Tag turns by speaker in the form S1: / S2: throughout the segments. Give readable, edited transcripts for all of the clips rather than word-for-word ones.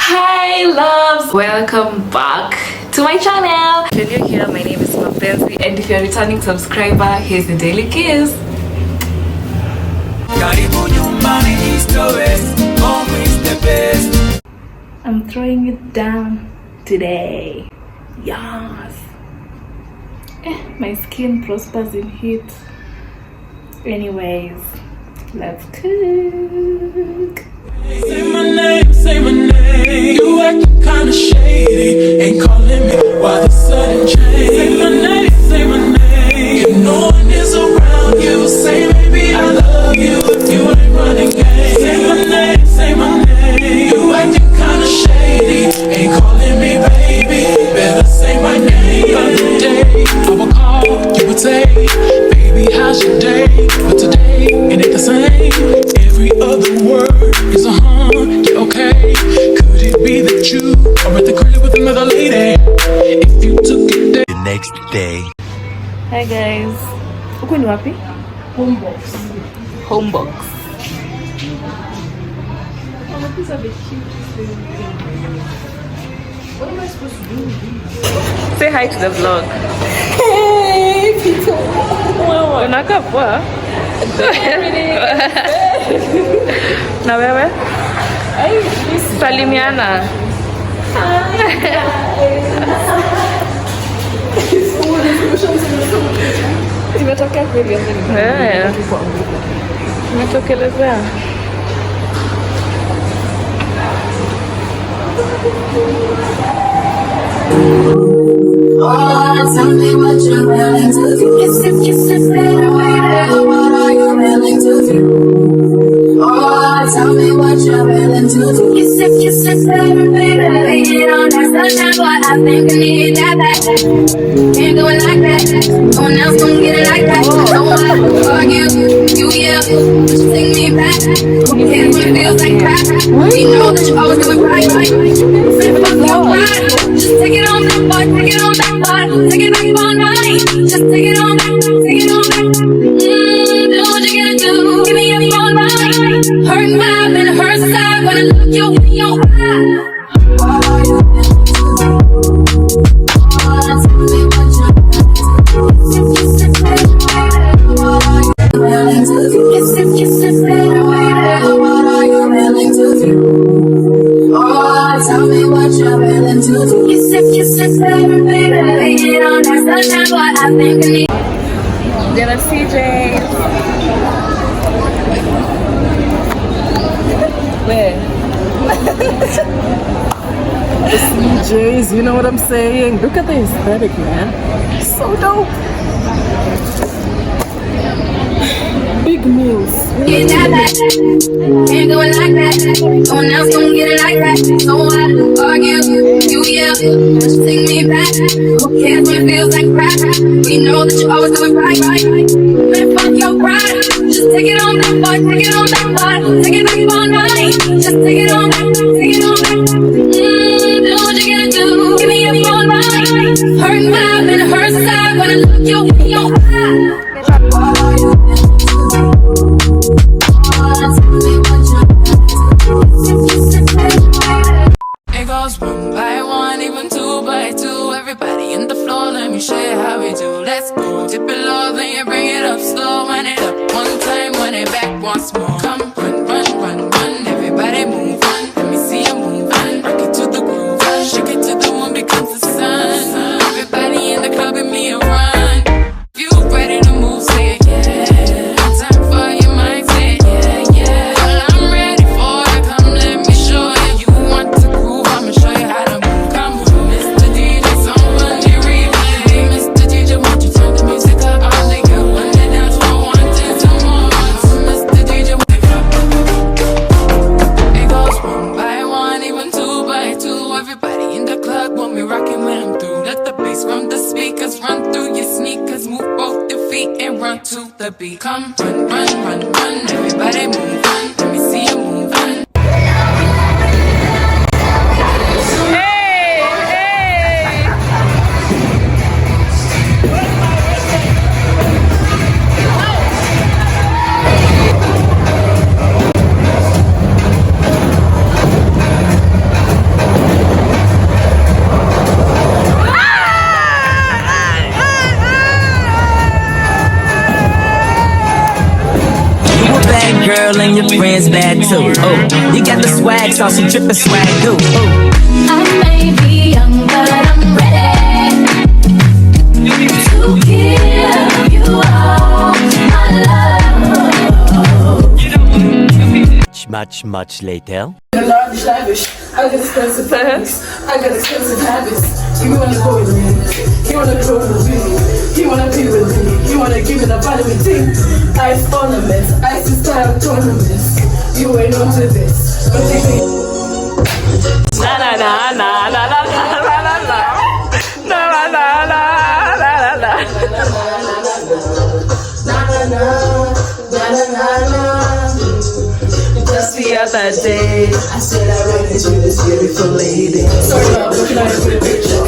S1: Hi loves, welcome back to my channel. If you're new here, my name is Mapenzi, and if you're a returning subscriber, here's the daily kiss. I'm throwing it down today. Yes. My skin prospers in heat. Anyways, let's cook.
S2: Say my name. You acting kinda shady. Ain't calling me why the sudden change. Say my name. If no one is around you, say baby I love you. If you ain't running game. Say my name. You acting kinda shady. Ain't calling me baby. Better say my name. The other day I would call, you would say, baby how's your day? But today it ain't the same. Every other word is a yeah, okay. Could it be that you are at the crib with another lady? If you took it there.
S3: The next day.
S1: Hi guys. Uko ni wapi? Homebox. Oh, these are the cutest things. What am I supposed to do with these? Say hi to the vlog. Hey people. Unakaa poa? Na wewe? Salimiana. Imetokea kweli hapo. Imetokelezea.
S4: Oh, tell me what you're willing to do. If better way, what are you willing to do? Oh, tell me what you're willing to do. If better way, you don't ask what I think I need that back. Can't do it like that. No one else gon' get it like that. Don't wanna argue, you just take me back. Here's what it feels like crap. We know that you're always doing right. Say fuck your pride. Just take it on that part, take it on that part. Take it back all night. Just take it on back, take it on back. Do what you gotta do. Give me your phone line. Hurt vibe and hurt side. Wanna look you in your eye. What are you willing to do? Oh, tell me what you're willing to do. If what are you willing to do? If better way, what are you willing to do? Oh, tell me what you're willing to do. If better way, you don't ask what I think I need.
S1: Gonna CJ. Where?
S5: The CJs, you know what I'm saying? Look at the aesthetic, man. So dope. Big meals.
S4: Get that back. Can't do it like that. No one else gon' get it like that. So I argue, you just take me back. Who cares when it feels like crap? We know that you always doing right. Man, fuck your pride. Just take it on that part, take it on that part. Take it back all night. Just take it on back, take it on back. Do what you gotta do. Give me your phone line. Hurt vibe and hurt side. Wanna look you in your eye. What are you willing to do?
S2: It goes one by one, even two by two. Everybody in the floor, let me show you how we do. Let's go. Dip it low, then you bring it up slow. Run it up one time, run it back once more. Come, run. Everybody move on. Let me see you move on. Rock it to the groove. Shake it to the moon becomes the sun. Everybody in the club with me a run. If you ready to move, say it, yeah. One time for your mind, say it, yeah. Well, I'm ready for it. Come, let me show you. You want to groove, I'ma show you how to move. Come on, Mr. DJ, someone you replay. Mr. DJ, won't you turn the music up? All they got one that dance for one till tomorrow. Mr. DJ, it goes one by one, even two by two. Everybody in the club want me rocking when I'm through. Let the bass from the speakers run through your sneakers. Move both your feet and run to the beat. Come, run. Everybody move on. Let me see you move on.
S3: girl and your friends bad too. Oh, you got the swag, so she drippin' swag too. Oh.
S4: I may be young, but I'm ready to give you all my love.
S6: Much later.
S5: Lavish. I got expensive pants. I got expensive habits. You wanna go with me? You wanna grow with me? You wanna be with me? You wanna give me the vitamin D? Ice ornaments, ice style tournaments. You ain't onto this. But they be
S1: Na na na na na na na na na na na na na na na. Just the other day, I said I ran into this beautiful lady.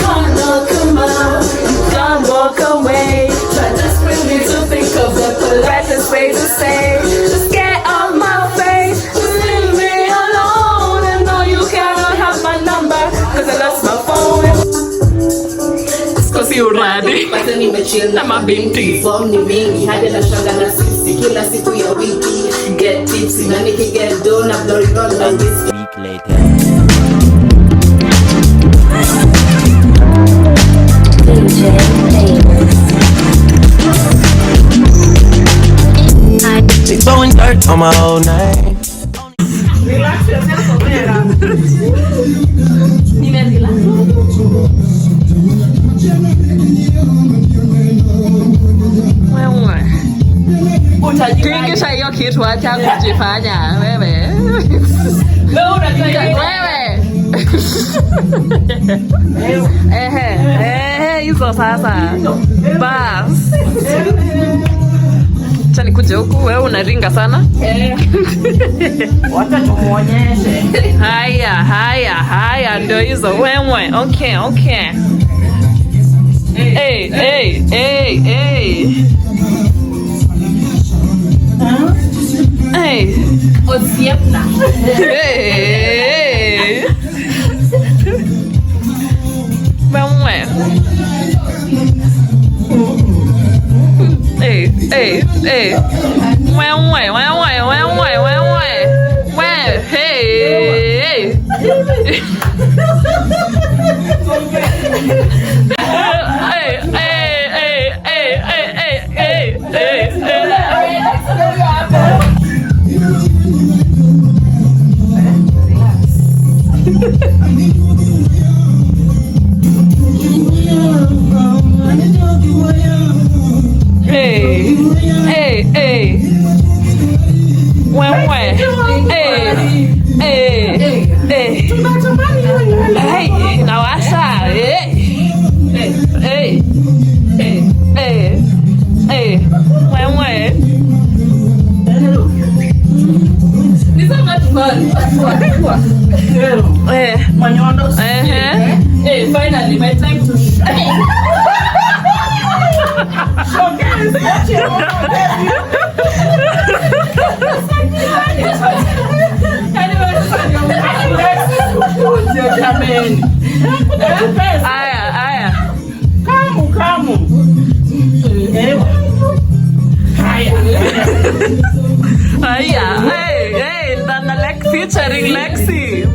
S1: Come on, come walk away. Try desperately to think of the politest way to say, just get off my face, just leave me alone. And no, you cannot have my number, cause I lost my phone. Sikosi uradi na mabinti form ni mingi hadi na shanga na sisi kila siku ya wiki get tipsy na niki get down na glory run like this.
S6: Week later.
S3: They throwing dirt on my whole name.
S5: relax yourself over there.
S1: Tingisha hiyo kitu, acha kujifanya wewe. Wewe. Hizo sasa. Bas. Acha nikuje huku, wewe unaringa sana.
S5: Wacha tumuonyeshe.
S1: Haya ndio hizo wewe. Okay. Hey. Hey.
S5: Osiepna.
S1: Hey. Wewe. Hey.
S5: Finally, my time to shine. Showcase what you want
S1: featuring Lexi.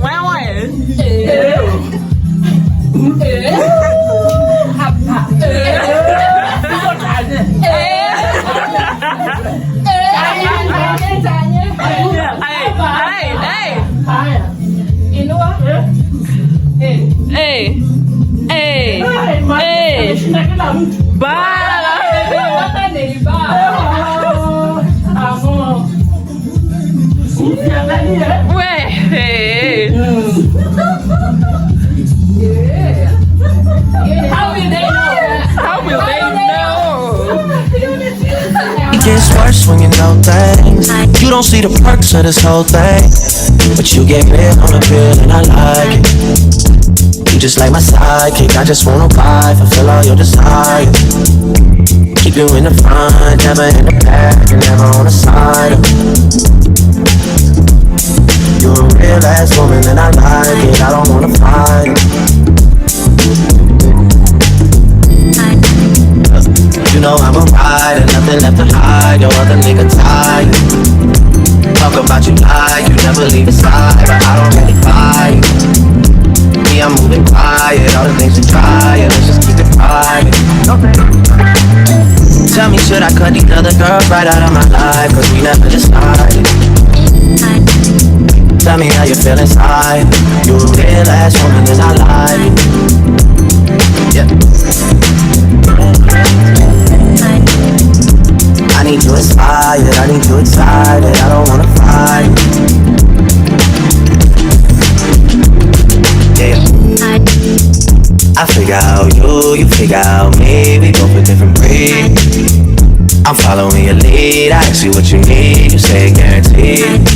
S3: It gets worse when you know things. You don't see the perks of this whole thing, but you get rid on the pill and I like it. You just like my sidekick, I just wanna ride, fulfill all your desires. Keep you in the front, never in the back, and never on the side. You're a real ass woman and I like it, I don't wanna fight it. You know I'm a rider, nothing left to hide, your other nigga tired. cut these other girls right out of my life, cause we never decided. Tell me how you feel inside. You a real ass woman in our life. Yeah. I need you inspired, I need you excited, I don't wanna fight. Yeah. I figure out you figure out me, we both a different breed. I'm following your lead, I ask you what you need, you say guaranteed.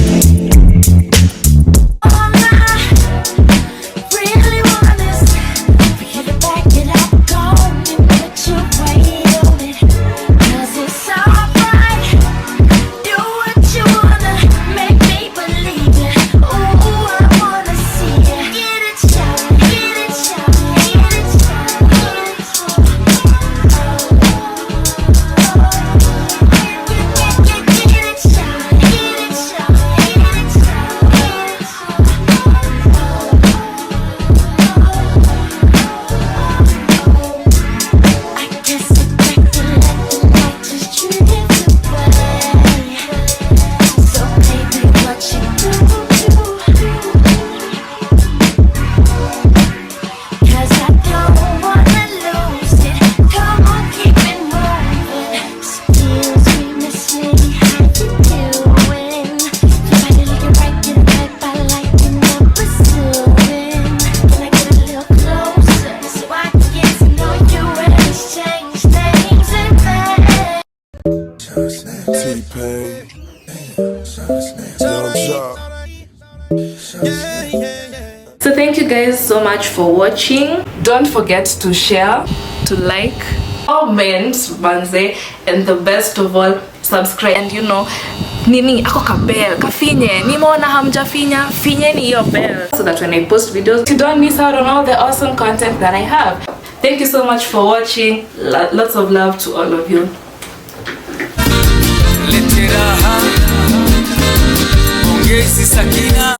S1: So thank you guys so much for watching. Don't forget to share, to like, comment, manze, and the best of all, subscribe. And you know, nini ako ka bell, kafinye, ni mo na hamja finya, finye ni your bell, so that when I post videos, you don't miss out on all the awesome content that I have. Thank you so much for watching. Lots of love to all of you.